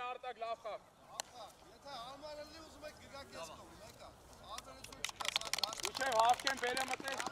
Արտակ լավ խաղ։ Եթե հարմարելի ուզում եք գգակ ես կողմ, մեկա։ Արձանություն չկա, սա դաշ։ Ուշև Հաշկեն բերը մտես։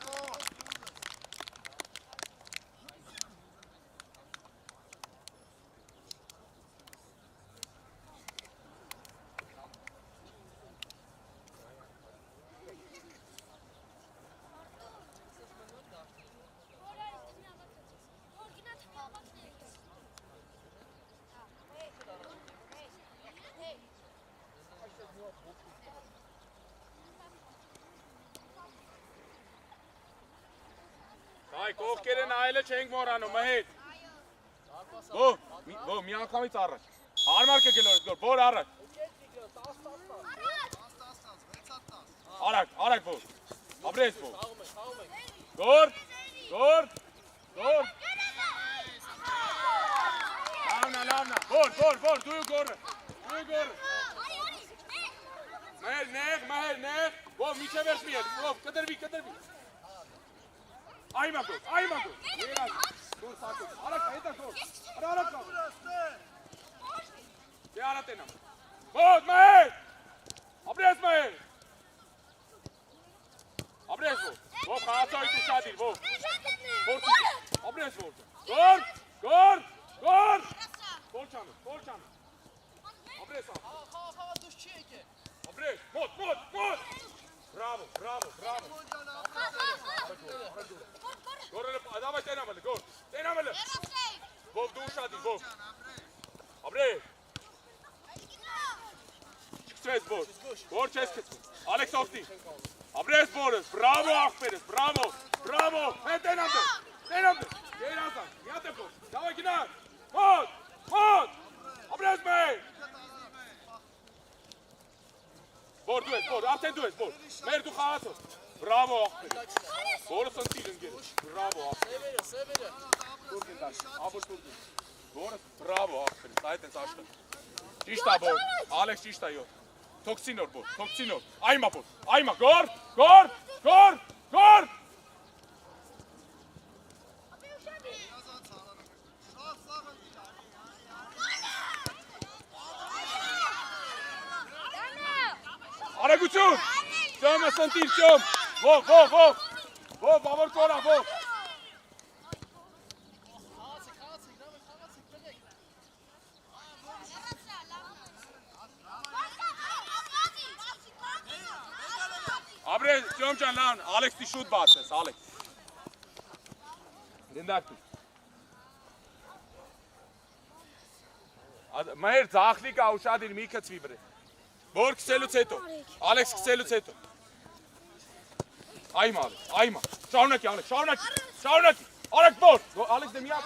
Այ կողքերը նայելը չենք մոռանում, մհեր։ Ո, մի անգամից առաջ։ Հարմար կգլորես գոր, որ առաջ։ Արագ որ։ Ապրես որ։ Գոր։ Լավնա։ Որ, դու գորը։ Մհեր։ Ո, միջև վերջ մի էր, ով, կտրվի։ Այմա գոր, երան, դուր սակոս, արակ, հետա գոր, արակ գոր, դե արատ ենամ, ոդ, մահեր, ապրես մահեր, ապրես որ, ով խաղացոյի դու շադիր, ով, ապրես որ, գոր, կոլ չանր, ապրես ամ, ապրես, մոտ, բրավո, Գորը, դավայ տենամելը, գոր, տենամելը, ով դու շադիր, ով, ապրես, չկցվես որ չես կցվես, Ալեքս ովտի, ապրես որս, բրավո աղպերս, բրավո, հեն տենամ դեր, երազան, միատ է որ, դավայ գնար, մոտ, ապրես մեր, որ դու ես, արդեն դու ես, մեր դու խաղացոս, բրավո աղպեր, որս ընտիլ ընգերս, բրավո աղպեր, որս բրավո աղպեր, այդ ես աշտը, ճիշտ ա որ, Ալեքս ճիշտ ա յոտ, թոքցինոր, այմա որ, գոր, Արագություն, ճոմը սնտիր, ճոմ, ով, բավոր կորա, ով, Ապրես, ճոմ ճան լան, Ալեքսի շուտ բացես, Ալեքս, դենդակտուր, մահեր ձախլիկ աղուշադիր մի կծվի բրե, որ կսելուց հետո, Ալեքս կսելուց հետո, այմա, շարունակի, արագ որ, Ալեքս դե միակ,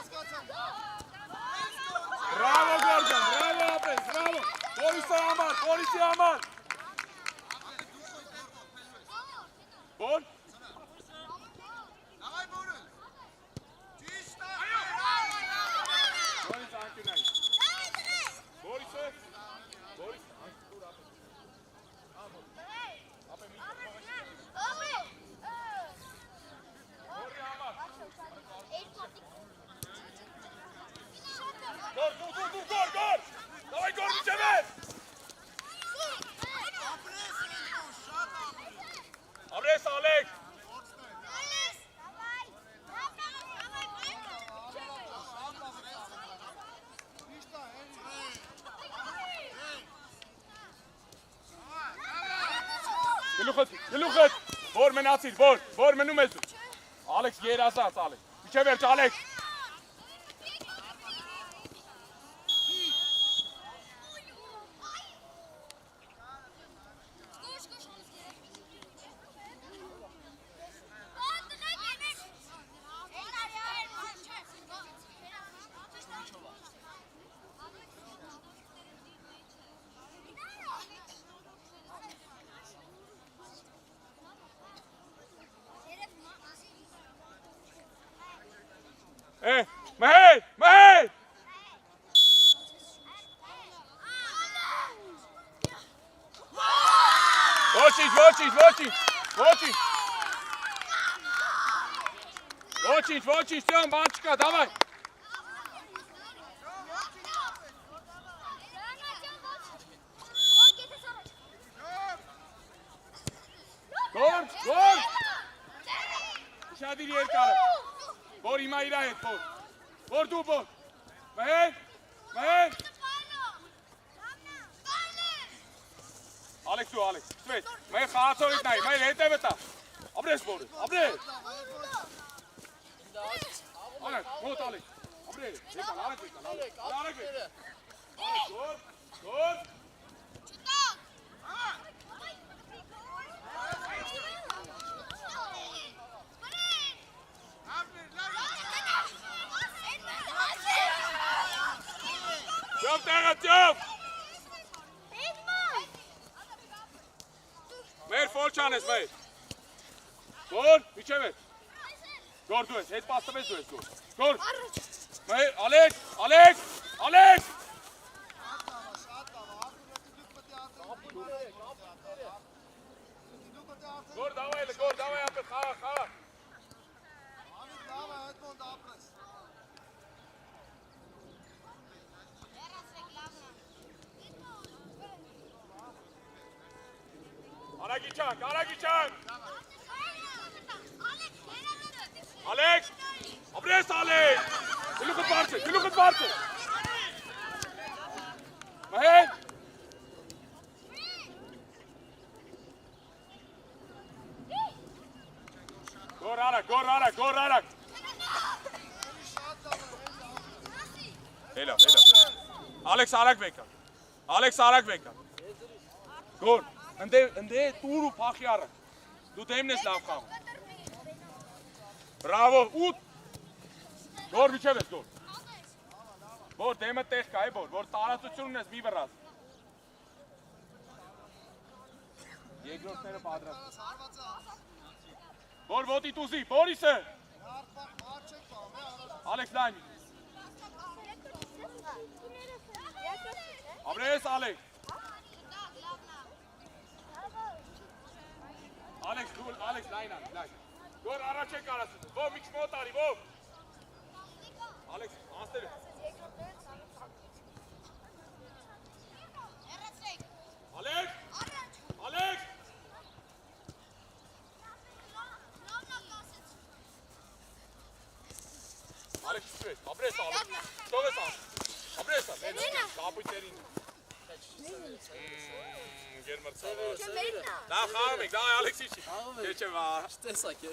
բրավո գորջան, բրավո ապրես, բրավո, պոլիսի համար, Որ? Davay Borun. Çişta. Boris Ankunay. Boris. Gol. Davay gol içeme. Abres Alex. Գլուխդ, որ մնացիր, որ մնում ես դու, Ալեքս երազած, Ալեքս, իչե վերջ, Ալեքս, Մհեր! Ոչինչ, Տյոն, բան չկա, դավայ։ Ուշադիր երկարը։ Որ հիմա իրա հետ, որ։ Որ դու, որ։ Մհեր, մհեր։ Ալեքս դու, Ալեքս, սկսվեց։ Մհեր խաղացողիտ նայի, մհեր հետևը տա։ Ապրես բորը, ապրես։ Արեք, մոտ Ալեքս, ապրես, եկալ, արեք եկալ, արեք եկալ։ Արեք, գոր, գոր։ Ճոպ տեղը, ճոպ։ Մեր ֆոլ չանես, մեր։ Գոր, միջև ես։ Գոր դու ես, հետ պաստվես դու ես, գոր։ Գոր։ Մեր, Ալեքս, Ալեքս, Ալեքս։ Գոր, դավայ էլը, գոր, դավայ ապել, խաղա, խաղա։ Արագի չանք, արագի չանք։ Ալեքս, ապրես Ալեքս։ Գլուխդ բարձր, գլուխդ բարձր։ Մհեր։ Գոր արագ, գոր արագ, գոր արագ։ Հելա, հելա։ Ալեքս արագ վեկա։ Ալեքս արագ վեկա։ Գոր, ընդե տուր ու փախի արագ։ Դու դեմն ես լավ խաղում։ Բրավո, 8։ Գոր միջև ես, գոր։ Որ դեմը տեղ կա է, որ տարածություն ունես, մի վրազ։ Երկրորդները պատրաստ։ Որ ոտի տուզի, Բորիսը։ Ալեքս լայն։ Ապրես Ալեքս։ Ալեքս, դու, Ալեքս, լայն ալի, լայն։ Գոր առաջ է կարասում, ով միչ մոտ արի, ով։ Ալեքս, անստեր է։ Ալեքս, Ալեքս։ Ալեքս, շուտ, ապրես Ալեքս, շով ես Ալեքս, ապրես Ալեքս, կապույտերին։ Գերմրցավար։ Դա խաղում եք, դա Ալեքսի չի։ Քեչ է վար։ Տեսակ է։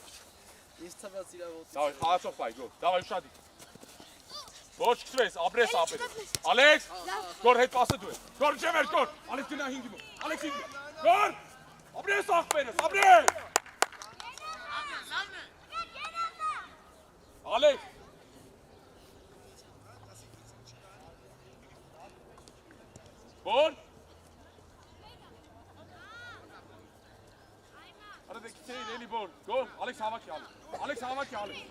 Ինձ թվաց իրա ոտի։ Դավայ, խաղացող պայ, գոր, դավայ ուշադի։ Գոր չքսվես, ապրես ապերես։ Ալեքս, գոր հետ պասը դու ես։ Գոր չեմ էր, գոր, Ալեքս գնա հինգի մոտ, Ալեքս հինգի մոտ։ Գոր, ապրես աղպերես, ապրես։ Ալեքս։ Գոր։ Արա դե քիչ էլի բոր, գոր, Ալեքս հավաքի Ալեքս, Ալեքս հավաքի Ալեքս։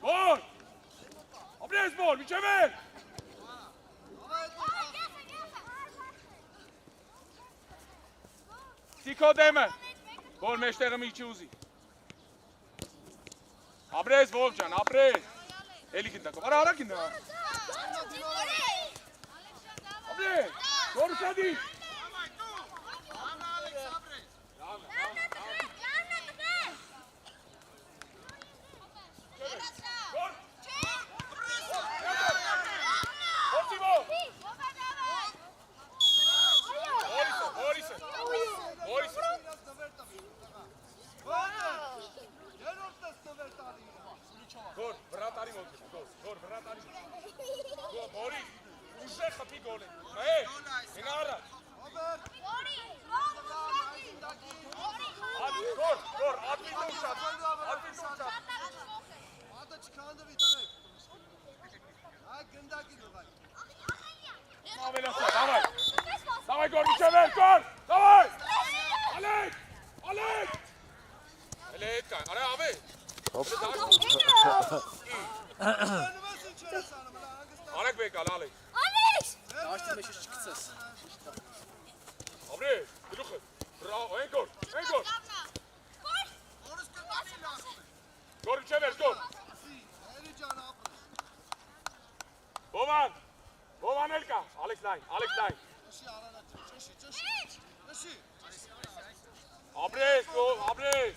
Բոր, ապրես բոր, միջև էր։ Տիկո դեմը, բոր մեջտեղը միջի ուզի։ Ապրես ով ջան, ապրես։ Էլի գնդակով, արա արա գնդա։ Ապրես, գոր ուշադի։ Գոր, վրատարի մոտ ես, գոր, վրատարի մոտ։ Գոր, Բորիս, ուժեղ խփի գոլ է։ Մհեր, հենա առաջ։ Գոր, ադմին ուշած, ադմին ուշած։ Ադը չքանդվի տրեք։ Այ գնդակի դուղայ։ Ավելացա, դավայ։ Դավայ գոր, միջև էր, գոր, դավայ։ Ալեքս, Ալեքս։ Էլե հետ կան, արա ավե։ Արեք բեկալ, Ալեքս։ Աշտի մեջից չկցես։ Ապրես, գլուխը, բրավո, են գոր, են գոր։ Գոր միջև էր, գոր։ Բովան, Բովան էլ կա, Ալեքս լայն, Ալեքս լայն։ Ապրես, գոր, ապրես։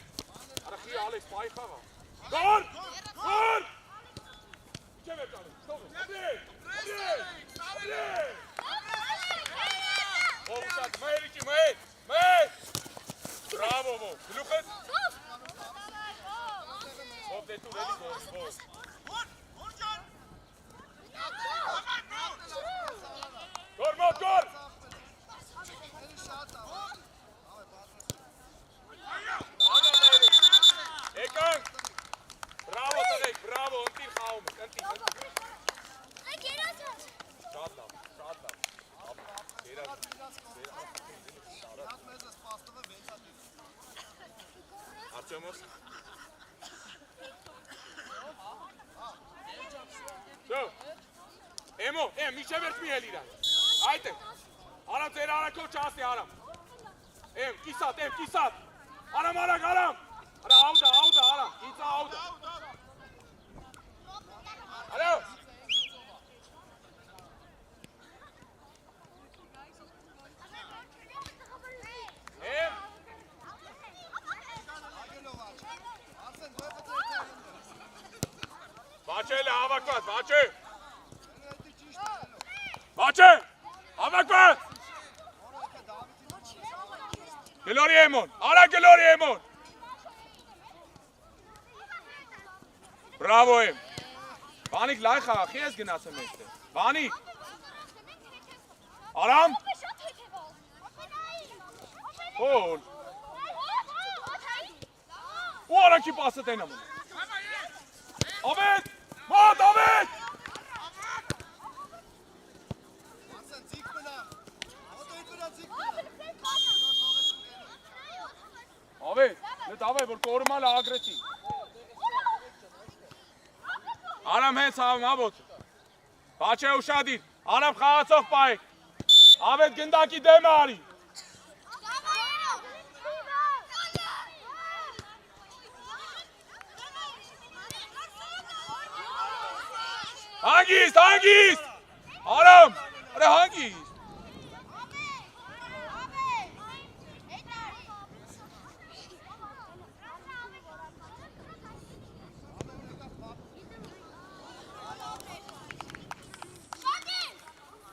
Արա խի Ալեքս պայի խաղա։ Գոր! Գոր! Իջև է կանում, ստով է, ապրել! Ով ուշատ, մեր իքի, մեր! Բրավո, ով, գլուխ ես? Ով դետուր էլի գոր։ Գոր մոտ, գոր! Եկանք, բրավո տղեք, բրավո, ընտիր խաղում եք, ընտիր։ Շատ լավ, շատ լավ։ Արտյոմոս։ Շո, Էմո, միջև երդ մի հել իրան, այդ է, արամ ձեր արակով չասնի արամ, կիսատ, արամ, արա, աուդա, արամ, կիցա աուդա, արա, Բաչել է հավակված, Բաչե, հավակված, գլորի էմոն, արա գլորի էմոն, բրավո եմ, բանիկ լայն խաղա, խի ես գնացը մեջտեղ, բանիկ, արամ, հոլ, ու արանքի պասը տենամ ունի, ավետ, մոտ, ավետ, ավետ, լետավայ, որ կորմալ է ագրեցի, Արամ հենց հավմ աբոտ, բաչե ուշադիր, արամ խաղացող պայք, ավետ գնդակի դեմը արի, Հանգիստ, արամ, արե հանգիստ,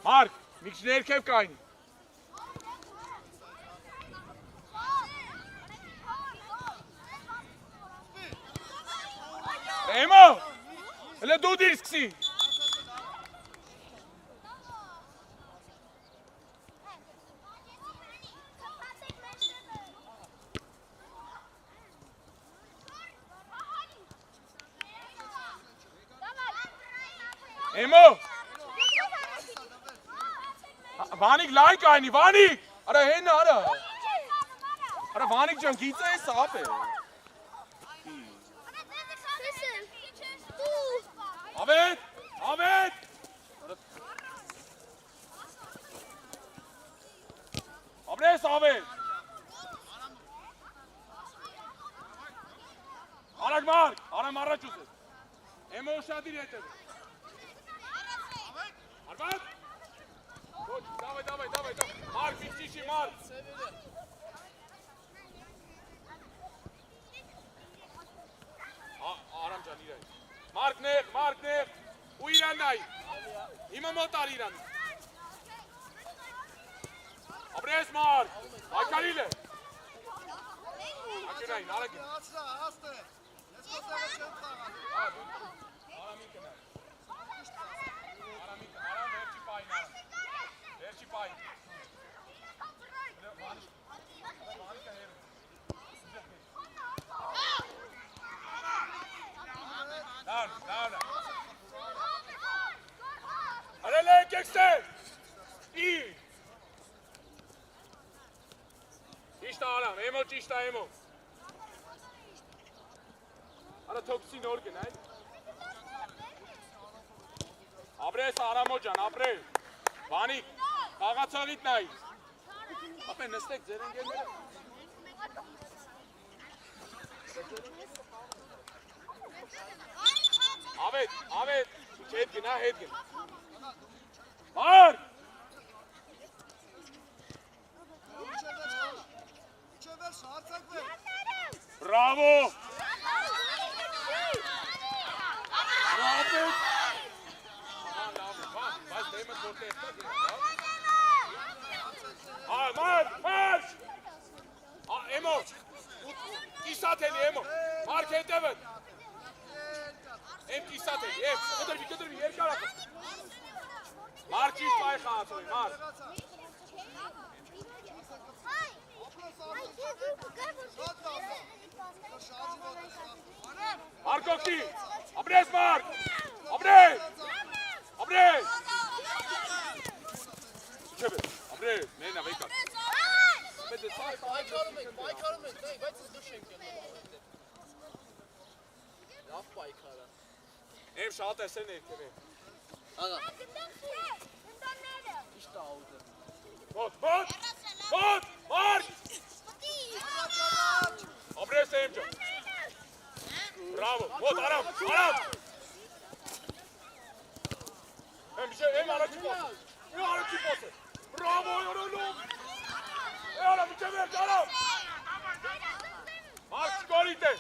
Մարկ, մի քիչ ներքև կայնի, Էմո, հլը դու դիր սկսի, Էմո, Վանիկ լայն կայնի, Վանիկ, արա հենը արա, արա Վանիկ ջան գիծը է սապ է, ավետ, ապրես ավետ, արագ մարկ, արամ առաջ ուսես, Էմո ուշադիր հետ է, Արվատ, Давай, Марк, фиксиши, Марк. Արամ ջան իրան։ Մարկ նեղ, ու իրան նայ։ Հիմա մոտ ար իրան։ Ապրես Մարկ, այկարիլ է։ Ակյունային, արագ։ Աստ է, ես կոտեղը չեմ տաղան։ Արամին կնար։ Արամ վերջի պայն արամ։ Վերջի պայն։ Դարնա։ Արել եք եկստեր։ Ճիշտ արամ, էմո ճիշտ էմո։ Արա թոքսի նոր գնայ։ Ապրես Արամո ջան, ապրես։ Վանիկ, խաղացողիդ նայ։ Ապե նստեք ձեր ընկերները։ Ավետ, հետ գնա։ Մարկ! Իչևեր շարցակվեր։ Բրավո! Marş! Emo! Kisateli Emo! Mark Edevet! Em kisateli, em! Götür bir, yer karakter! Mark çift bay kağıtı, Mark! Mark Okti! Abres Mark! Abres! Abres! Abres, ne na vekat. Baykarım, nee, weet je, dus schenken. Laf Baykar'a. Em şahat esen ne? Aga. İşte aldı. Bot! Mark! Abres Emco! Bravo! Bot, Aram! Hem bir şey, hem aracı posu! Bravo, yorulum! Aram, bir şey verdi, Aram! Mark, skor ite!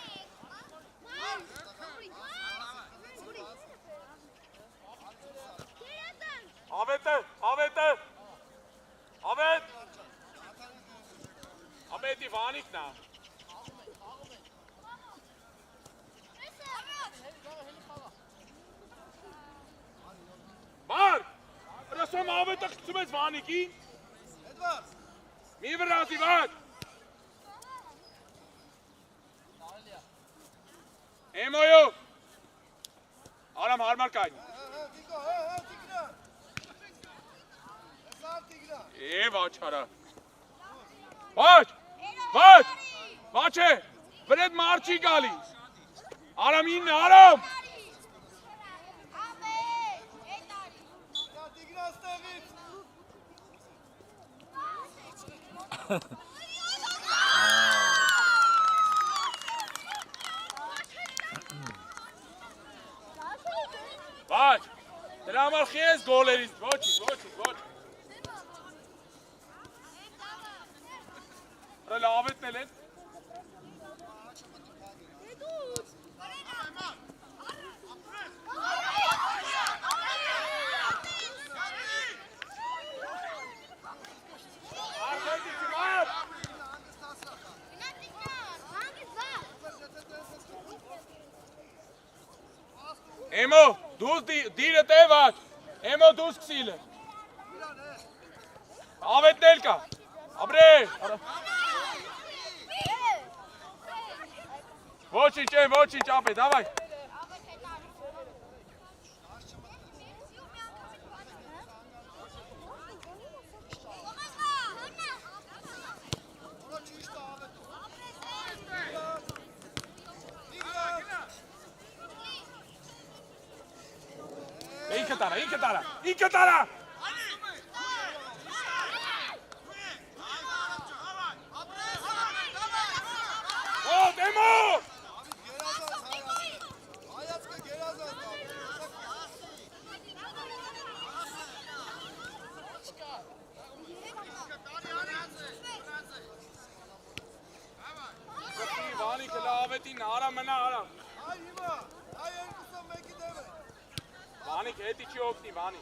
Ahmet Ivanik na. Mark! Rasom Ahmet takım Ivaniki. Edward! Mi verraat Ivan? Emoyo! Aram harmar kayn. Tigo, Tigna! Watch hara. Watch! Vred marchi gali. Aram in, Aram! Watch! Dramar khies goleris. Watch. Relavet nelet. Emo, dus dire te wat. Emo dus ksile. Avet Nelka. Abre. Vočić, opet, davaj. Inkatara! Oh, Emo! Vani kelavetin Aram Aram. Vani keti çokti Vani.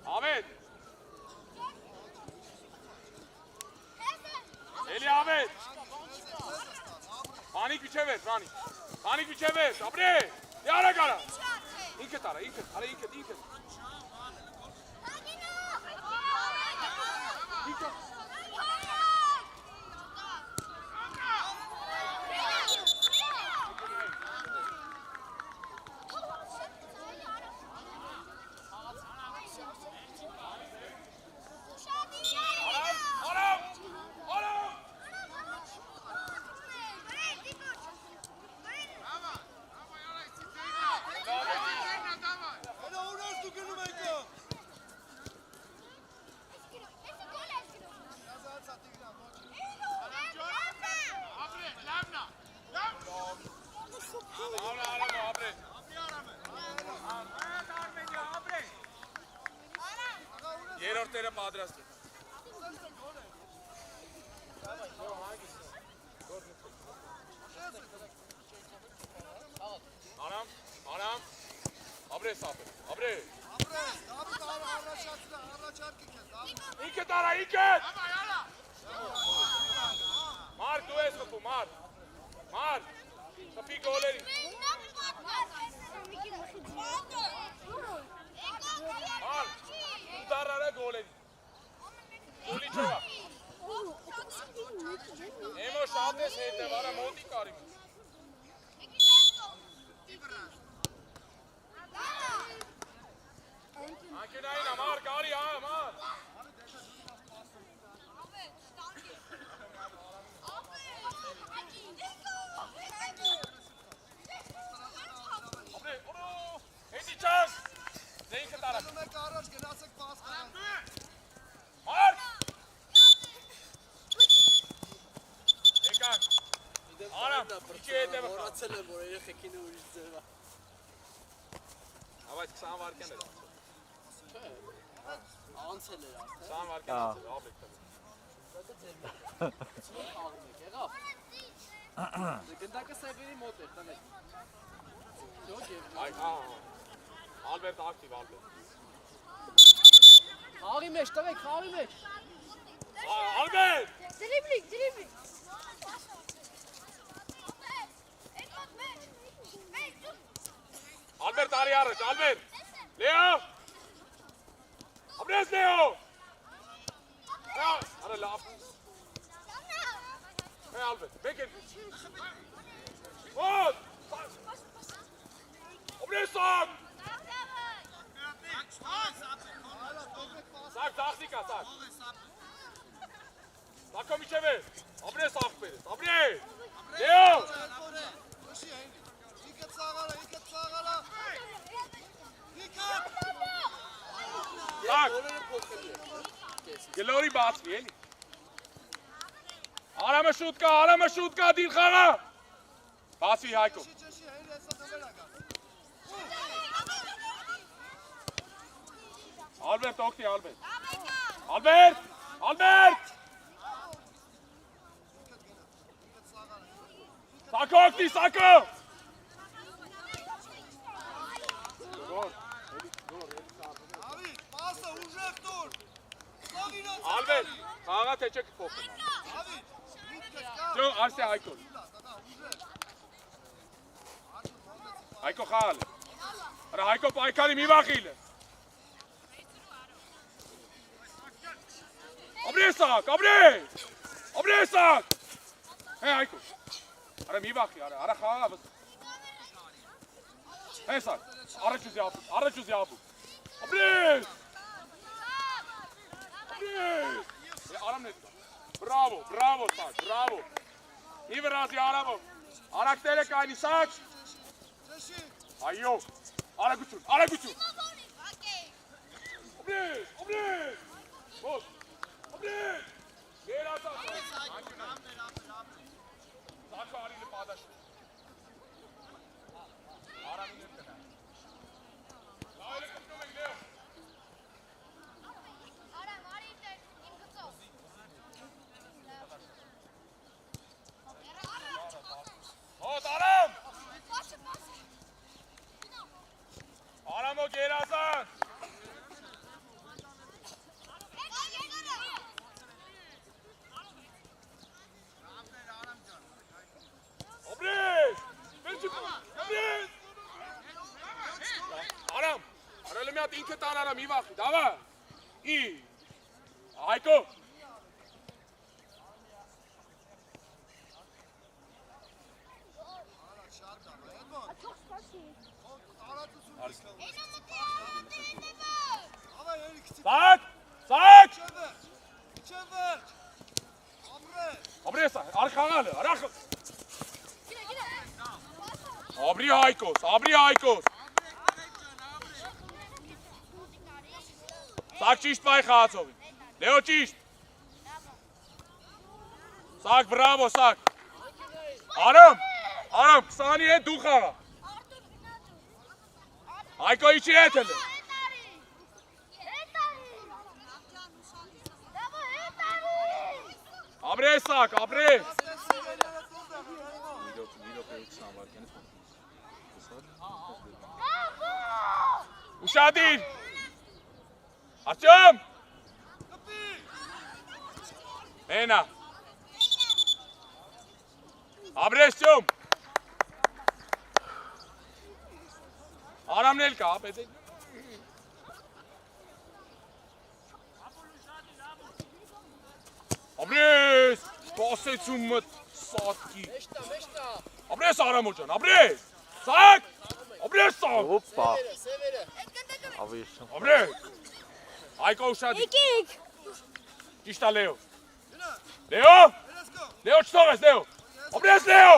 Ahmet. Eli Ahmet. Vani güçe ver Vani. Vani güçe ver. Abre. Yara kara. İnket. Tere padrast. Արամ, ապրես ապր, ապրես։ Ապրես, Դավիթ առաջարկի քեզ, Դավիթ։ Ինքդ արա, ինքդ։ Մարկ դու ես խփում, Մարկ, խփի գոլերի։ Մարկ, դու դարարա գոլերի։ Գոլի չողա։ Էմո շատ ես հետև, արա մոտի կարիմ։ Անկենային ամար, կարի ամար։ Հետի չանք, դե ինքը տարակ։ Մեկ առաջ գնացեք պաս կարան։ Մարկ։ Եկանք։ Արամ, իչի հետևը խաղ։ Մոռացել եմ, որ երեխեքին ուրիշ ձևա։ Հավայց 20 վարկյան էր անցել։ Անցել էր արդեն։ 20 վարկյան անցել, աբլեք տվել։ Եղավ։ Գնդակը սայվերի մոտ էր, տնեք։ Այ, Ալբերտ ակտիվ, Ալբերտ։ Խաղի մեջ, տվեք, խաղի մեջ։ Ալբերտ։ Դրիբլինգ։ Ալբերտ արի առաջ, Ալբերտ։ Լեո։ Ապրես Լեո։ Արա լավ։ Ալբերտ, բեկեր։ Ոտ։ Ապրես ակ։ Սակ, դախսիկա, սակ։ Սակո միջև է։ Ապրես աղբերես, ապրես։ Լեո։ Ինքը ծաղալա։ Սակ։ Գլորի բացվի, էլի։ Արամը շուտ կա, դիլ խաղա։ Բացվի Հայկո։ Ալբերտ օգտի, Ալբերտ։ Սակո օգտի, Սակո։ Դավիթ, պասը ուժեղ տուր։ Ալբերտ, խաղա թե չեք փոխում։ Դավիթ, ինքես կա։ Ջո, արսե Հայկոն։ Հայկո խաղալ է։ Արա Հայկո պայքարի մի վախիլ է։ Ապրեսակ։ Հե Հայկո։ Արա մի վախի, արա խաղա վս։ Հե սակ, առաջ ուզի ապու։ Ապրես։ Արամն է դու։ Բրավո սակ, բրավո։ Մի վրազի արամով։ Արակտերը կայնի սակ։ Այո, արագություն։ Ապրես։ Ոտ, ապրես։ Գերասակ։ Սակը արինը պադաշ։ Արամին է տնա։ Լայլը կպնում եք լեո։ Հոտ, Արամ։ Արամո գերասան։ Ապրես։ Արամ, արելը մի հատ ինքը տարարա մի վախի, դավա։ Հայկո։ Սակ։ Ապրես, արխաղալը, արախը։ Ապրի Հայկոս։ Սակ ճիշտ պայ խաղացողի։ Լեո ճիշտ։ Սակ, բրավո, սակ։ Արամ, 20-ի հետ դու խաղա։ Հայկո իչի հետ էլ է։ Ապրես սակ, ապրես։ Ուշադիր։ Արտյոմ։ Մենա։ Աբրեստյոմ։ Արամն էլ կա, պետք է։ Աբրես, սպասեցում մտ սատկի։ Մեջտա։ Աբրես Արամո ջան, աբրես։ Սակ։ Աբրես սակ։ Հոպա։ Սևերը։ Ավիշն։ Աբրես։ Այկո ուշադիր։ Եկեք։ Ճիշտ է Լեո։ Լեո։ Լեո չթողես, Լեո։ Աբրես Լեո։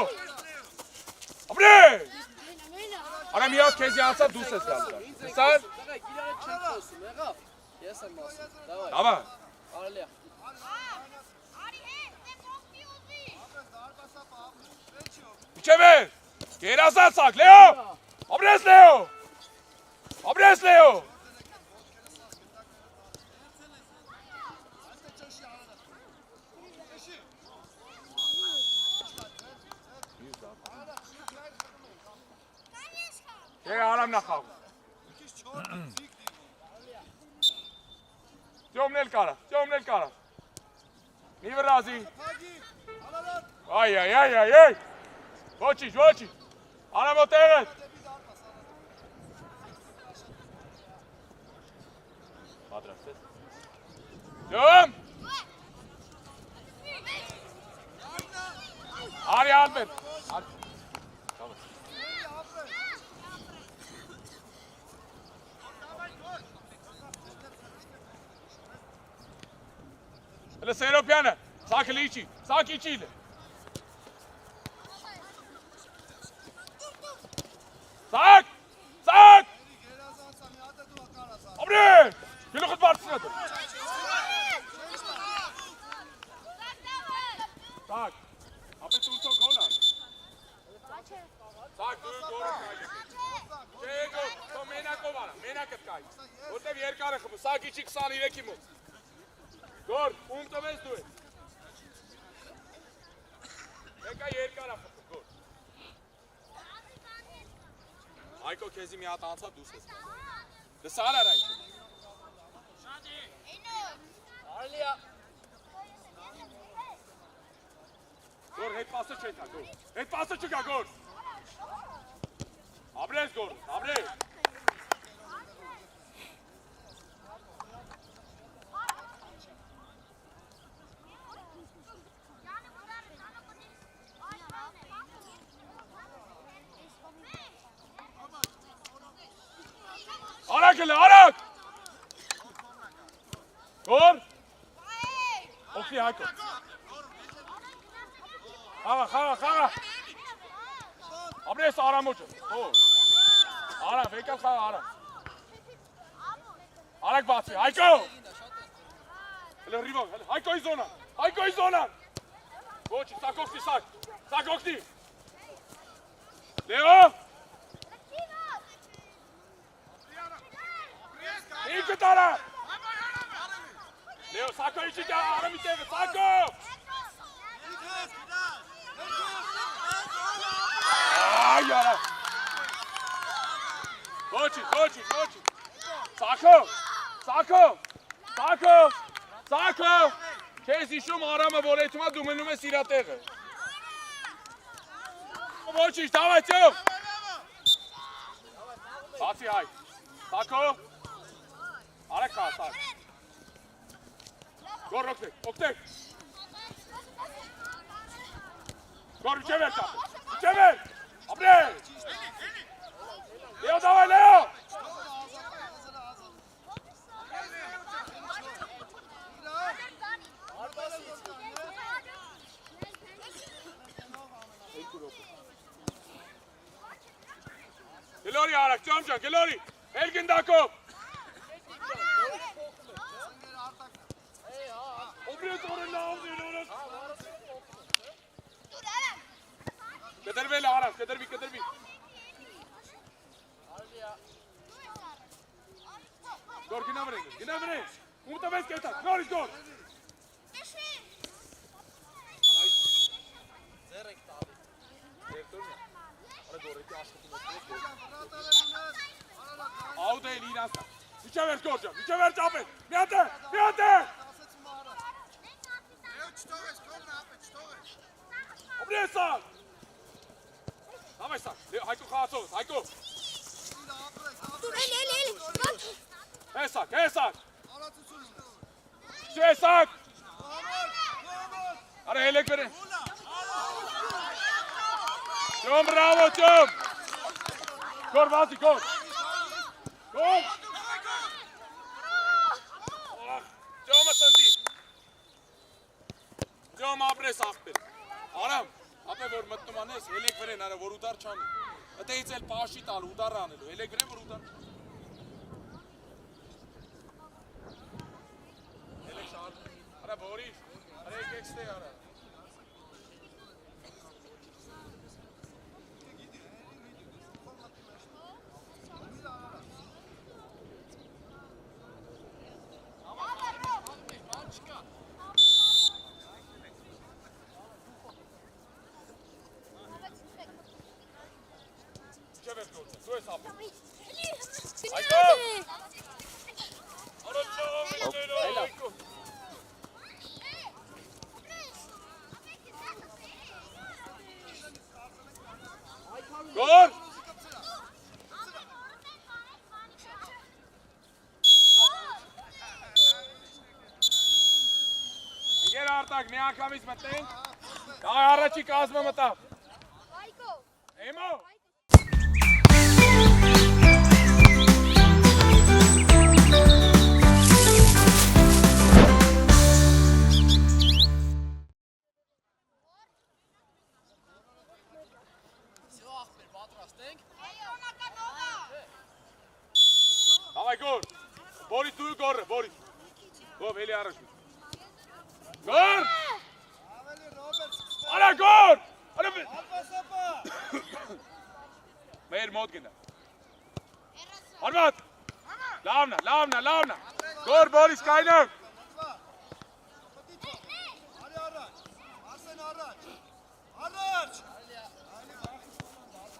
Աբրես։ Արա մի հատ քեզի անցա դուս ես գալ։ Տեսա՞ր։ Տղեկ, իրար հետ չենք խոսում, եղավ։ Ես եմ ասում, դավայ։ Դավա։ Արելի է։ Իջևե։ Գերազացակ, Լեո։ Աբրես Լեո։ Աբրես Լեո։ Դե արամ նախավ։ Ճոմնել կարա։ Մի վրազի։ Այ։ Ոչի։ Արամո տեղդ։ Պատրաստ ես։ Ճոմ։ Արի Ալբերտ։ Հələ Սերոպյանը, սակը լիչի, սակ իչիլ է։ Սակ, Աբրես, գլուխդ բարձրը դր։ Սակ, ապետ ուրցո գոլ ան։ Սակ, դու գորը կայլ է։ Չէ գոլ, թո մենակով արա, մենակըտ կայլ։ Որտև երկար է խմու, սակ իչի 23-ի մոտ։ Գոր, ում տվես դու ես։ Եկա երկար է խմու, գոր։ Այկո քեզի մի հատ անցա դուս ես կազա։ Դսար արա ինքը։ Արելի է։ Գոր, հետ պասը չեկա, գոր։ Հետ պասը չկա, գոր։ Աբրես, գոր, աբրես։ Արակ էլ է, արակ։ Գոր։ Օգնի հայկո։ Խաղա։ Աբրես Արամոջը, հոր։ Արակ, եկալ խաղա, արակ։ Արակ բացի, հայկո։ Հələ ռիվան, հայկոյի զոնան։ Ոչի, սակ օգնի, սակ օգնի։ Լեո։ Ինքը տարա։ Լեո, սակո իչի կա, արամի տեղը, սակո։ Այ, արա։ Ոչի։ Սակո։ Քեզ իշում արամը որեթումա դու մնում ես իրա տեղը։ Ոչի, դավայցյով։ Բացի հայ։ Սակո։ Արեք կա, սակ։ Գոր օգտեք։ Գոր իջևեր կապ։ Իջևեր։ Աբրես։ Լեո, դավայ, Լեո։ Գլորի արակ, ճամ ջան, գլորի։ Հելգնդակով։ Աբրես օրը լավն օրս։ Կտրվել արավ, կտրվի։ Գոր գնա վրեն, ում տվես կետա, նորից գոր։ Ձեր եք տալի։ Out է լինասա։ Միջև էր գորջը, միջև էր ճապել։ Մի հատ է։ Obresa! Давай сак. Հայկո խաղացող, Հայկո։ Հեսակ։ Հեսակ։ Արա հելեք վերեն։ Ջոմ, բրավո, ջոմ։ Գոր վազի, գոր։ Գոր։ Ջոմը սնտի։ Ջոմ ապրես աղբեր։ Արամ, ապե որ մտնում անես, հելեք վերեն, արա որ ուդար չանի։ Ըտեից էլ պաշի տալ, ուդար անելու, հելեք վերեն, որ ուդար չանի։ Հելեք շարդ, արա բորիս, արա եկեք ստե արա։ Gol! Գեր արտակ, մի անգամից մտնենք, դա առաջի կազմը մտավ։ Էմո։ Давай, Гор! Борис, դու գորը, Борис։ Գով, հելի առաջ։ Գոր! Արա, Գոր! Արա, մեր մոտ գնա։ Արմատ! Լավնա։ Գոր, Борис, կայնով։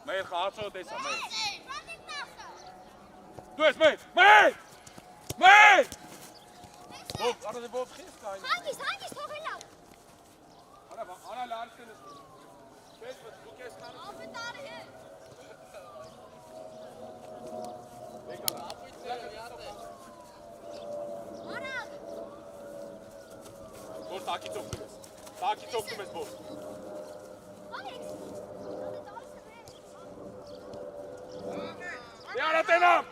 Մեր խաղացող տեսա, մեր։ Դու ես մեր! Բով, արադե բով խես կայնով։ Հանգիստ, թողել ավ։ Արա լարսեն ես։ Պես բտ, դու կես կանու։ Ապը տարի է։ Եկալա։ Արավ։ Որ տակից օգնում ես բով։ Ալեքս։ Դե արա տենամ։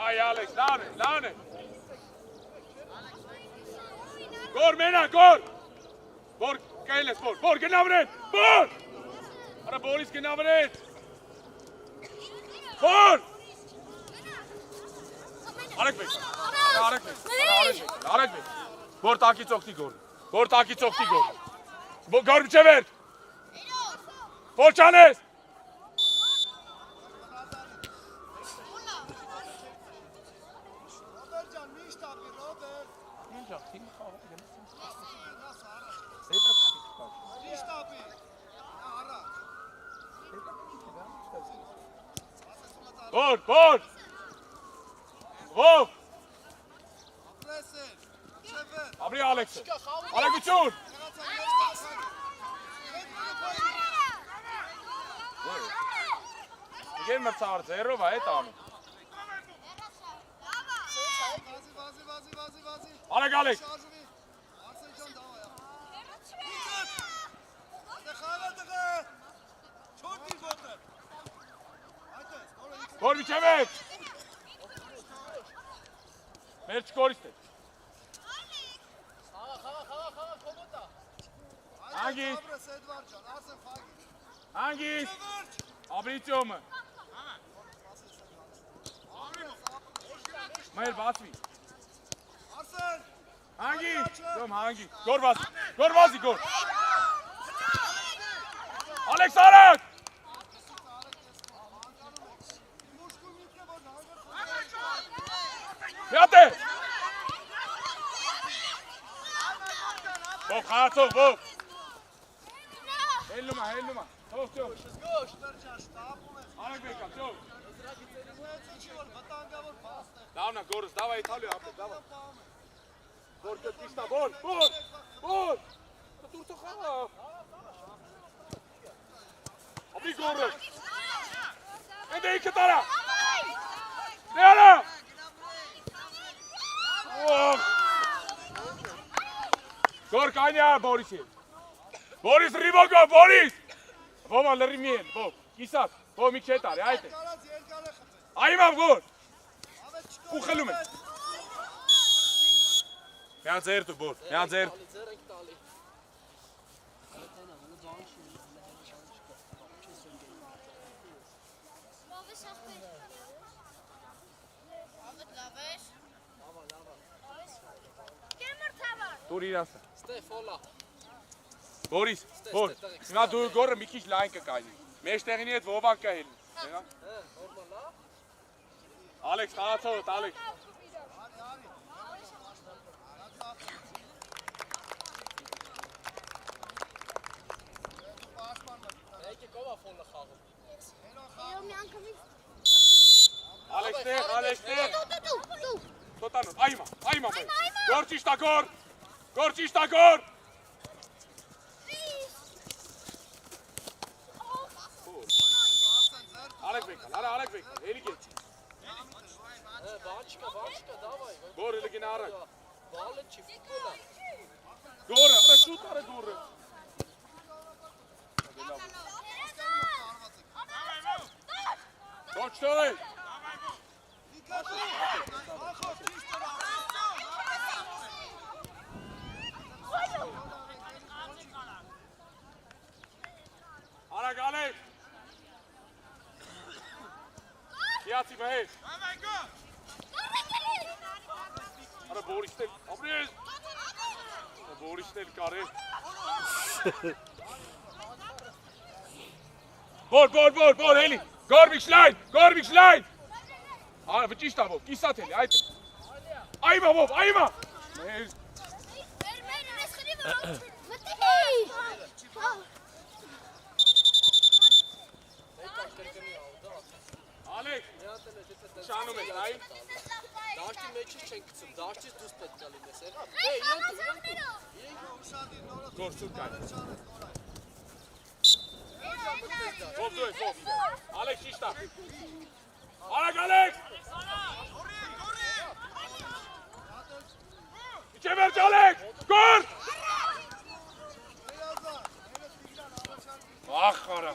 Ay Alex, lane. Gor mena, gor. Gor, kailes, gor, genavret. Gor. Ara Boris genavret. Gor. Arek bey. Gor taki çokti gor. Gor bir çever. Polçanes. Gol! Gol! Abri Alex. Alexiun. Գեր մրցար ձերով է տանում։ Ալեկ։ Գոր միջև։ Մեր չկորիստ է։ Հանգիստ։ Աբրիցյոմը։ Մեր բացվի։ Հանգիստ։ Գոր վազի։ Ալեքս արակ։ Միատ է։ Բող խաղացող, ով։ Հելնում է, թող, ճով։ Արագ բեկա, ճով։ Լավնա, գորս, դավայ, թալու, ապետ, դավայ։ Որ կտկիշտա, որ, տուր թող խաղա։ Ապի գորս։ Էդե իքը տարա։ Նեարա։ Գոր կանյա, Բորիսի։ Բորիս ռիվոգով, Բորիս։ Ոմա լրի մի են, ով, կիսատ, ով մի չէ տարի, այդ է։ Այմամ գոր։ Ու խլում են։ Միան ձերտ ու բոր, միան ձերտ։ Դուր իրանսը։ Ստեֆոլա։ Բորիս, որ, հիմա դու գորը մի քիչ լայն կկայնի։ Մեջ տեղինի հետ ովան կա հելն։ Նորմալ է։ Ալեքս, խաղացողդ, Ալեքս։ Եկեք ով է ֆոլը խաղում։ Ալեքս տեղ։ Տոտանոտ, այմա, գոր ճիշտա, գոր ճիշտա, գոր։ Արեք բեկալ, հելի գետ։ Վաչկա, դավայ։ Գոր հելի գինա արակ։ Բալը չի ֆուտբոլա։ Գորը, արա շուտ արը գորը։ Ոչ տորել։ Արակ, Ալեք։ Հիացի մհեշ։ Արա Բորիսն էլ, ապրես։ Բորիսն էլ կար է։ Բոր, հելի։ Գորվիչ լայն։ Վճիշտ ավով, կիսատ հելի, այդ է։ Այմա վով, այմա։ Մեր։ Ալեք, շանում եք, այ։ Դաշտի մեջից չեն գցում, դաշտից դուս պետք է լինես, էլա։ Գոր սուր կայ։ Ով դու ես, ով։ Ալեք շիշտա։ Ալեք։ Իչե վերջ, Ալեք, գոր։ Ախ, արա։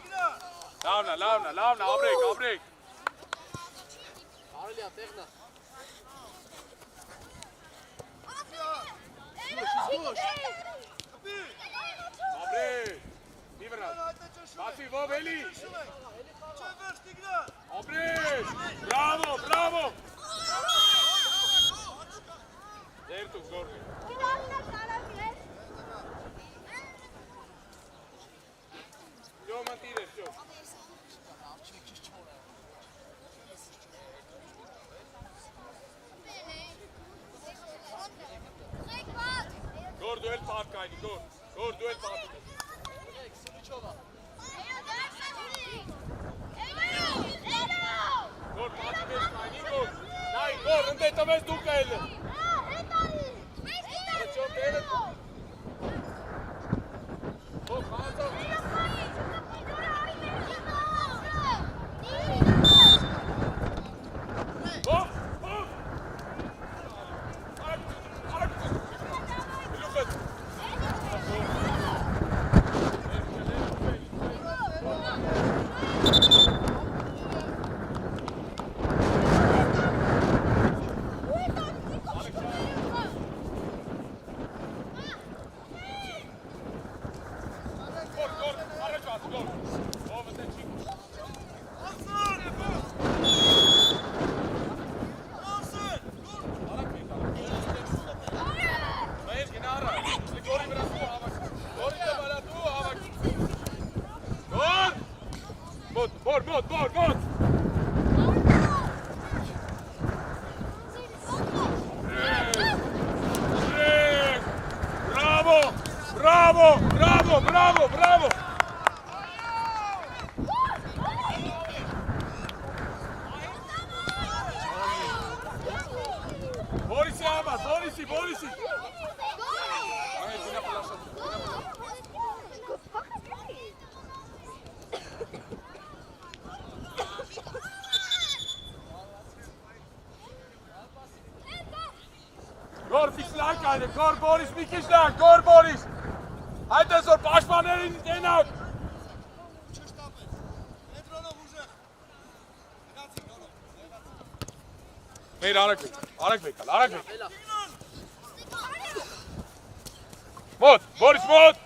Լավնա, ապրեք։ Արելիա, տեղնա։ Ապրեք, մի վրան։ Բացի, ով հելի։ Ապրեք, բրավո։ Ձերտուք, գոր։ Ճոմ ընտիր ես, ճոմ։ Գոր դու էլ պատ կայնի, գոր դու էլ պատ կայնի։ Սիլիչովա։ Գոր պատի մեջ կայնի, գոր։ Նայ, գոր, ընդետվես դու կայլ է։ Ճոմ տերը։ Ով, խաղացավ։ Ալեք Borisi. Gor fixlang eine, Gor Boris Mikislang, Gor Boris. Haydi zor pashmanerin denak. Meir araq bekal. Mot, Boris Mot.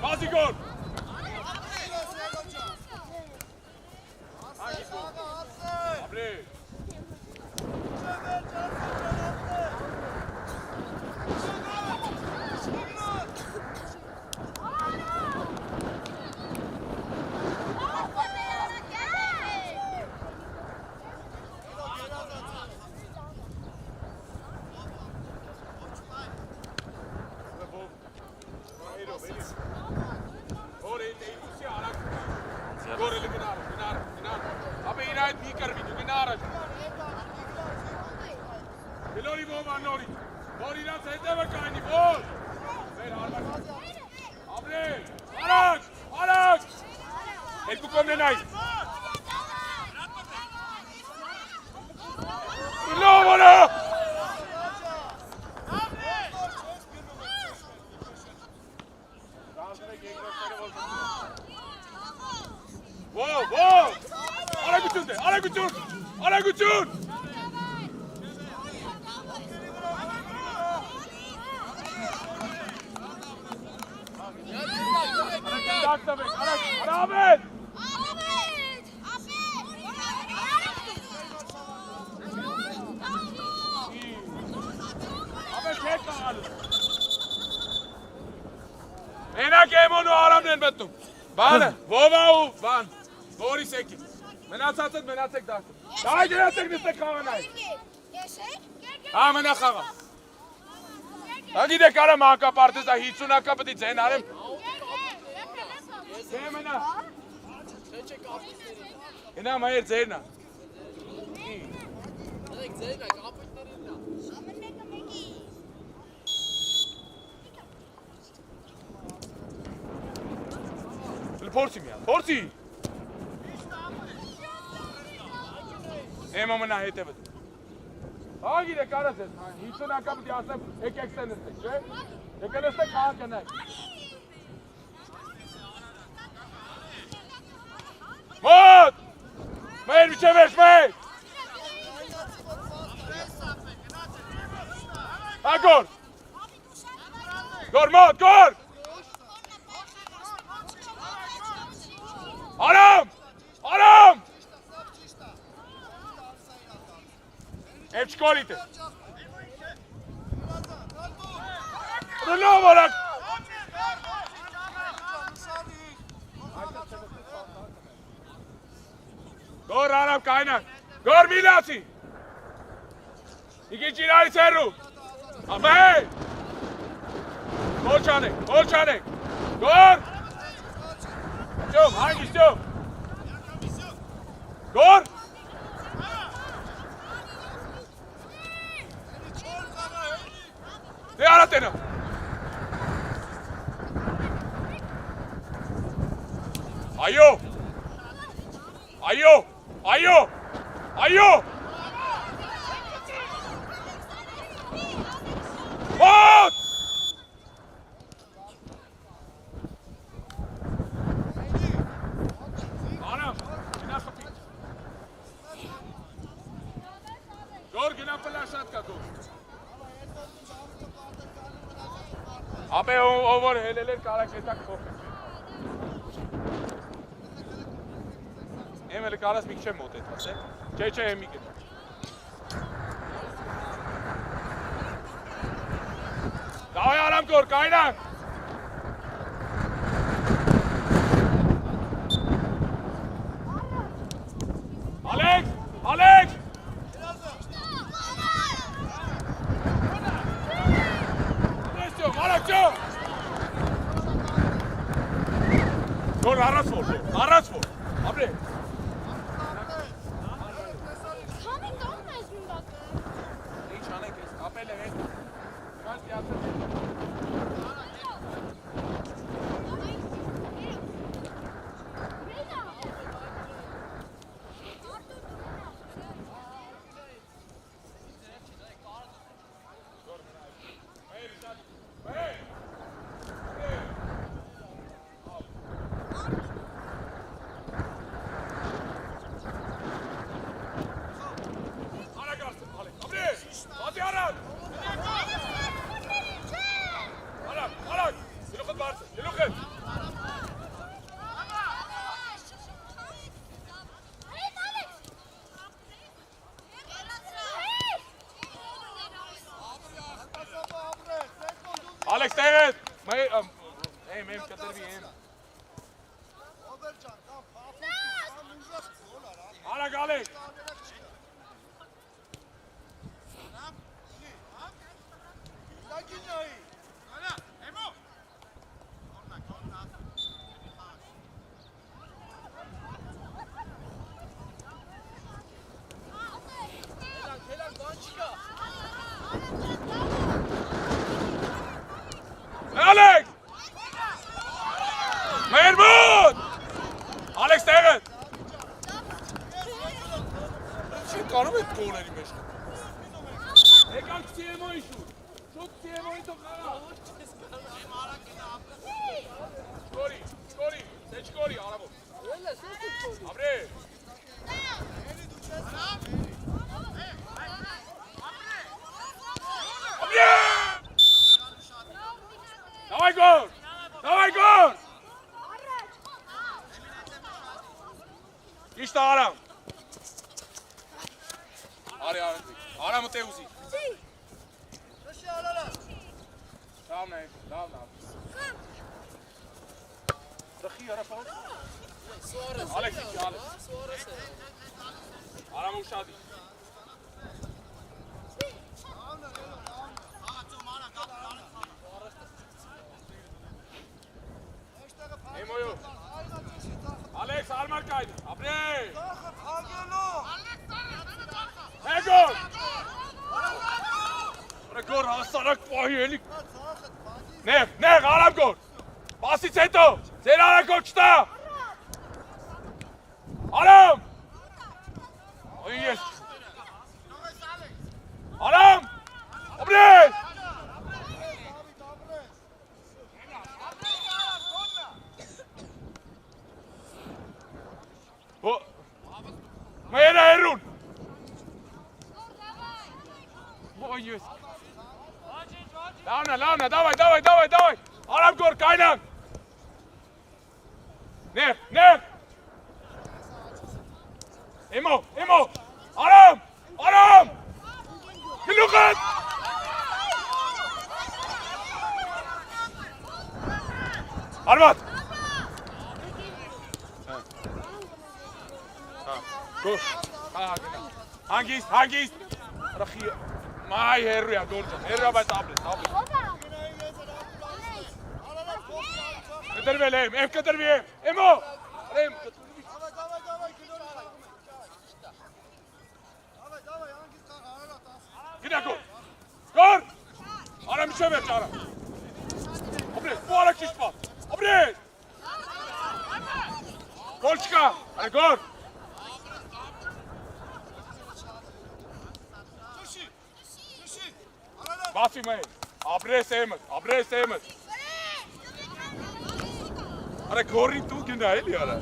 Basi gol. Abre. Bana, vova ban. Boris eki. Menացածդ մնացեք դաշտում։ Դայ գնացեք նստեք խաղանայ։ Հա մնա խաղա։ Անգիդե կարա մանկապարտեզա 50-ակա պետք է ձեն արեմ։ Դե մնա։ Չէ կապիտներին։ Գնա մայր ձերնա։ Դեք ձերնա կապիտներինն է։ Փորձի միա, փորձի։ Էմա մնա հետևը։ Ագիրը կարած ես, 50-ակա պետք է ասեմ, եկեք նստեք, չէ։ Եկեք նստեք խաղ կնեք։ Մոտ! Մեր միջև ես, մեր! Հա գոր! Գոր մոտ, գոր! Արամ! Արամ! Ev çikolite. Rınav olarak. Gor Arap kaynak. Gor Milasi. İkinci İlari Serru. Ahmet. Gol Çanek. Gol Çanek. Gor. Çöp. Hangi çöp? Gor. Ne aratena? Ayo! Ayo! Ayo! Ayo! Hot! Anam, gina kapı. Gor gina pelashat ka gor. Abe over heleler karakter khok. Emel karas bir şey mot etmez. Çe emi git. Davay aram kor kaynak. Alex! Alex! Եմ կտրվի եմ։ Օբերջան, կամ փափուկ, կամ ուժած գոլ արա։ Արագ Ալեք։ Տակինայի։ Արա, Էմո։ Քելան բան չկա։ Ալեք։ Մերմոտ։ Ալեքս տեղը։ Չի կարում այդ գոլերի մեջ։ Եկան Սիեմոյի շուտ։ Շուտ Սիեմոյի թող խաղա։ Սկորի, սեչկորի, արավոր։ Ելը, սուտ։ Ապրե։ Ապրե։ Давай գոր։ Давай գոր։ Իշտ Արամ։ Արամը տեուզի։ Նշի արարա։ Դավն է։ Դխի հարապար։ Սուարես։ Ալեքսի, Ալեքս։ Սուարես։ Արամը ուշադի։ Էմոյո։ Ալեքս արմար կայնի, ապրե։ Ծախը փագելով։ Հեգոր։ Գոր հասարակ պահի էլի։ Ծախը փագի։ Նեղ, արամ գոր։ Պասից հետո, ձեր արագով չտա։ Արամ։ Ոյ ես։ Արամ։ ապրե։ Մայրը հերուն։ Ոյ ես։ Լավնա, դավայ։ Արամ գոր, կայնակ։ Նեղ։ Էմո, արամ։ Գլուխդ։ Արմատ։ Գոր, հանգիստ։ Ռխի, մայ հերույա գորջան, հերույա բայց ապրես։ Կտրվել եմ, կտրվի եմ, Էմո, եմ կտրվի։ Davay, kilonu al. Davay, hangi kalk arara tas. Գնա գոր, արա միջև էր ճարա, ապրես, բու արա քիշ պատ, ապրես, գոլ չկա, արե գոր, Düşün. Arara. բասի մայր, ապրես էմըս, արե գորին դու գնա էլի արա,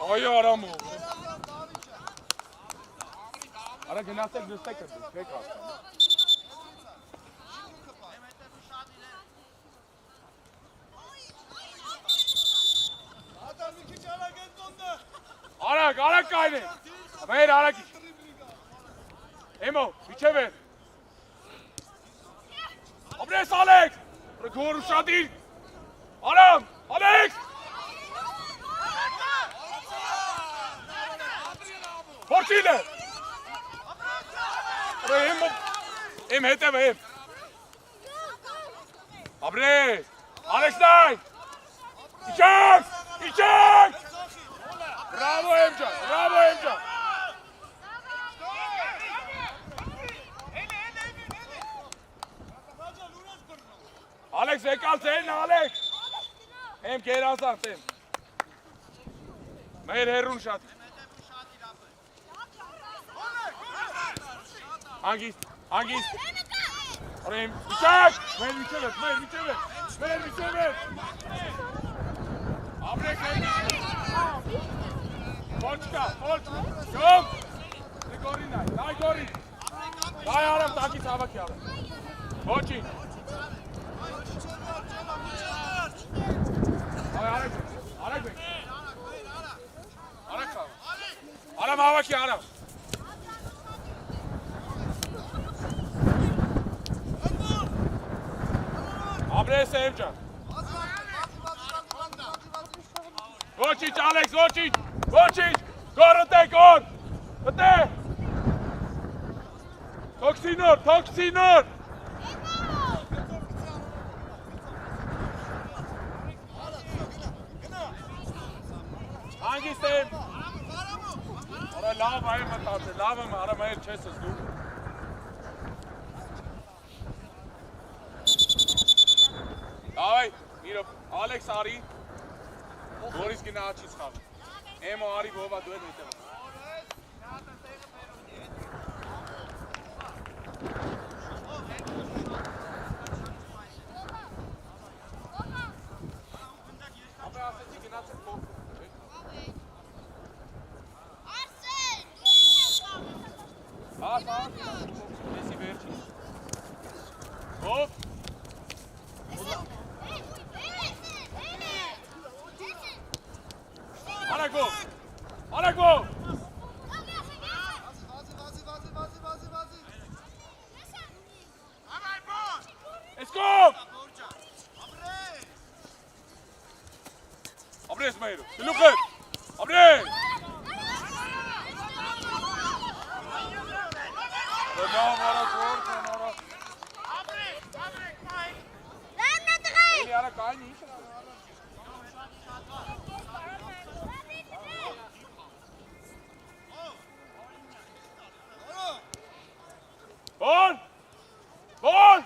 այո արամու, արա գնացել նստեք է դուք, եք ասան, Adam iki çara geldi onda. Արագ կայնի, մեր արագի, Էմո, միջև էր, ապրես Ալեքս, գոր ուշադիր, Արամ, Ալեքս, Փորձիլ է, Եմ հետև եմ, ապրես, Ալեքս նայ, իչակ, Bravo Emcan. Ալեքս եկալ ձերն Ալեքս, եմ կերազանց եմ, մեր հերուն շատ, հանգիստ, Արեմ, իչակ, մեր միջև էր, ապրեք հենգիստ, Փոչ կա, գոմ, գորին այ, դայ գորին, դայ արամ տակից հավաքի արամ, ոչին, այ արեք բեք, Abre Sevcan. Vočić, Alex, Vočić! Vočić! Gor, ate, gor! Ate! Toksinor, Toksinor! Hangi Sev? Ara lava ayı mı tatlı? Lava mı? Aramaya çesiz dur. Davay, Miro, Alex Ari. Boris Gennadievich schap. Emo Ari Bova doet niet. Op! Arago! Arago! Let's go! Abre Ismail. Look at. Abre! Ball! Ball!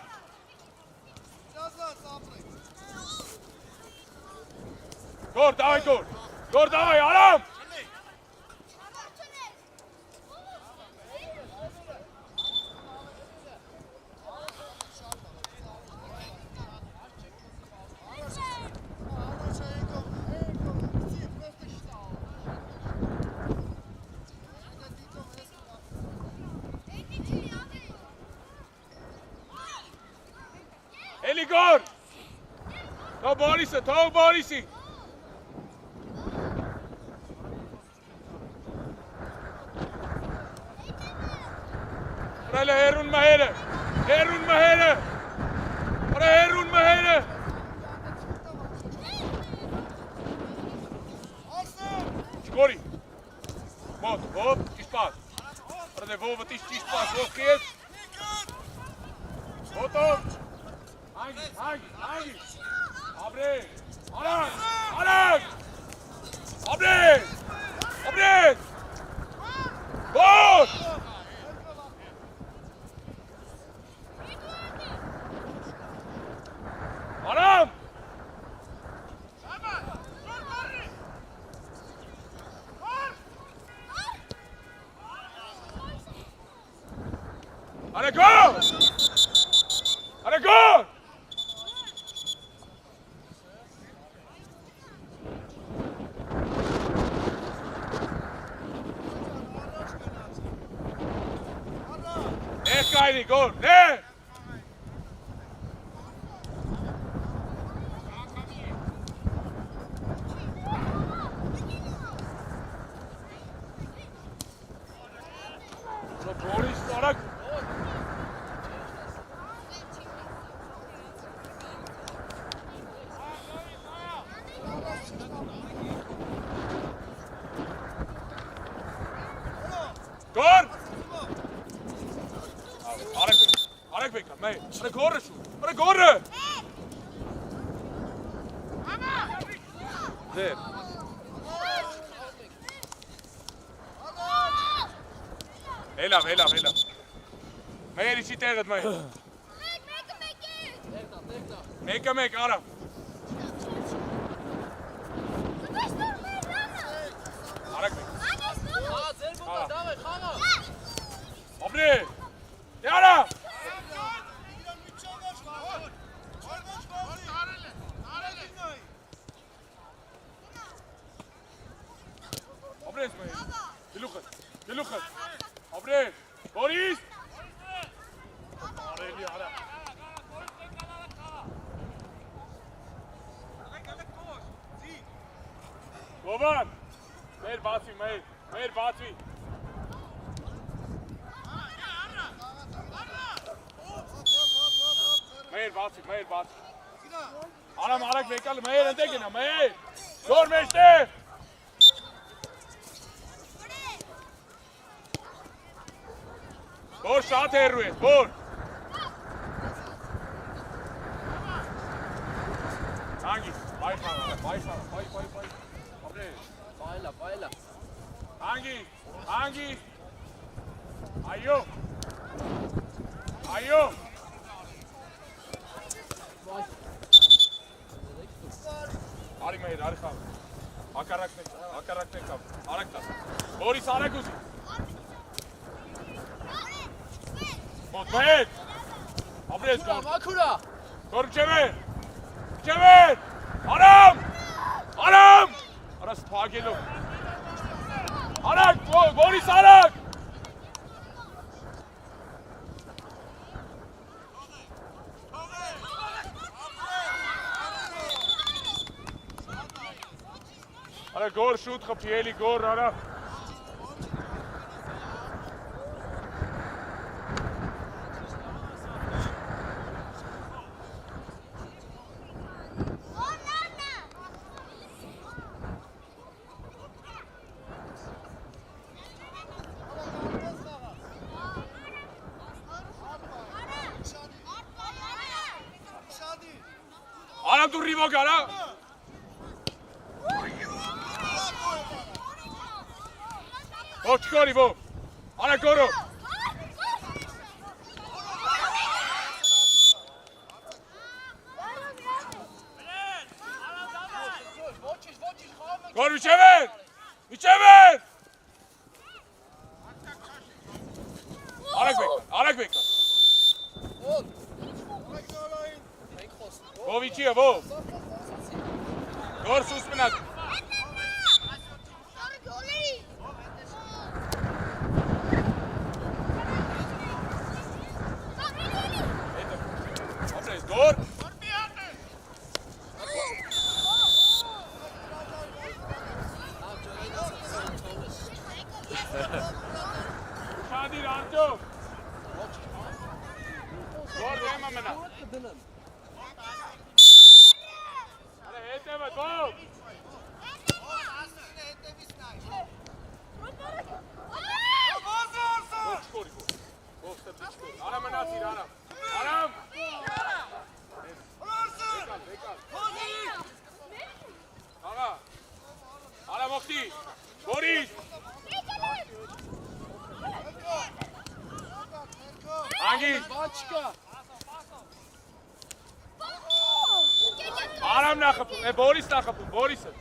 Gor, давай, Gor! Gor, давай, Aram! Eli Gor! To Boris'e, to Boris'i! Oraya Herun Mahere! Herun Mahere! Oraya Herun Mahere! Skori! Mot, hop, ispat! Oraya wat is ispat, hop, keert! Hop! Hangi! Abre! Arak! Arak! Abre! Abre! Gol! Aram! Hadi go! Hadi go! Kayni gol. Ne? Boris Sarak. Gol! Arek bekle, mee. Arek horen zo. Arek horen! There. Hela. Meer is hier tegen het mee. Make, Aram. Arek Abre! Yara! Abre Ismail. Gelukkig. Abre! Boris! Govan! Meer Batwi. Meer Batwi. Aram Arak Bekal Meher ընդեգնա Meher Գոր մեջտեղ Գոր շատ հեռու է Գոր Հանգի բայ Ապրե Բայլա Հանգի Այո Արի Մեհեր, արի խավ Հակարակն եկավ Արակ տաս Բորիս արակ ուզի Մոտ Մեհեր Ապրես գոր Մաքուրա Գոր Ջևեր Արամ Արաս թագելով Արակ Բորիս արակ Արա գոր շուտ խփի էլի գոր արա Արա դու ռիվոգ արա Ոչկորի ո Արա գորո Գոր Իջևեր Արակ բեկա Ովիչի է ով Գոր սուս մնակ Գոր Շադիր Արտյոմ Գոր դեմը մնա Արա հետևը գով Ոչկորի գով ստեպի Արա մնացիր Արամ Աղա Արա մոխտի Բորիս Անգիս Բաչկա Արամ նախապում Բորիս նախապում Բորիսը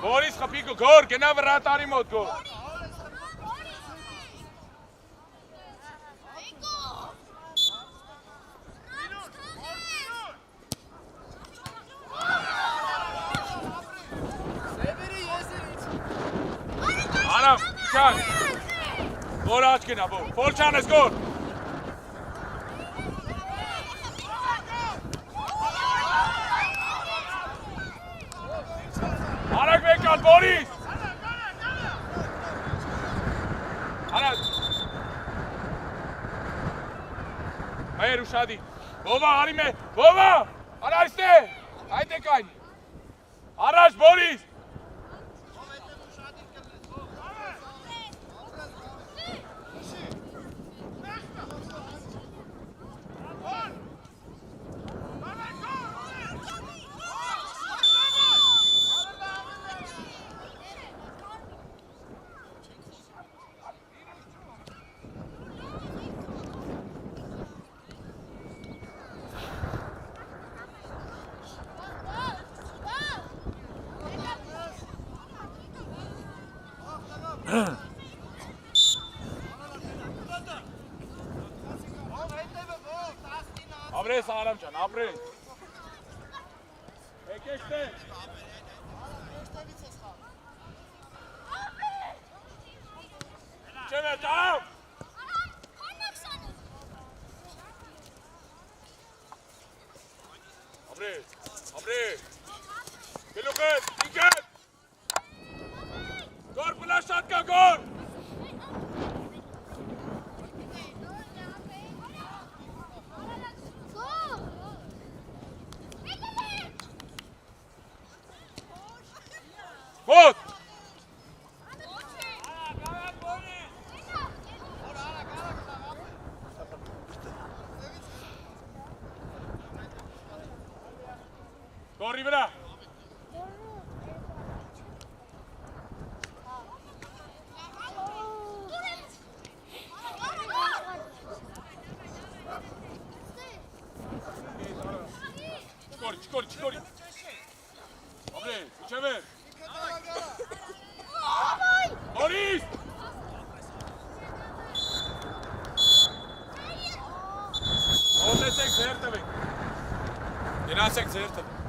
Բորիս խփիկը գոր գնա վրատարի մոտ գոր Արամ Իջան Գոր աչքենա Փոլչանես գոր Արակ Բեկալ Բորիս Արա Մեհեր ուշադի Բովա արի մե Բովա Արա այստե Այդ է կայն Առաջ Բորիս Ապրես Արամ ջան, ապրես Եկեք տե Չևեր, ճարավ Ապրես Գլուխետ, ինքետ շատ կա գոր։ Ոտ։ Գորի վրա։ Չկորի։ Ապրե, ուչևեր։ Հորիս։ Ոտեցեք ձեր տվեք։ Գնացեք ձեր տվեք։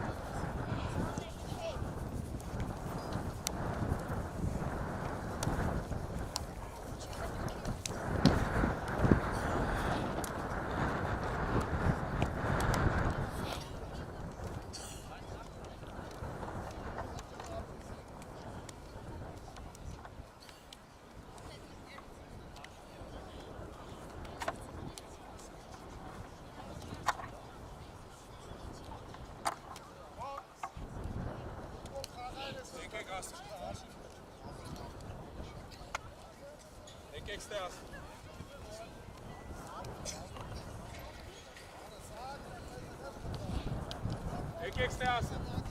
Եկեք ստեղ։ Եկեք ստեղ։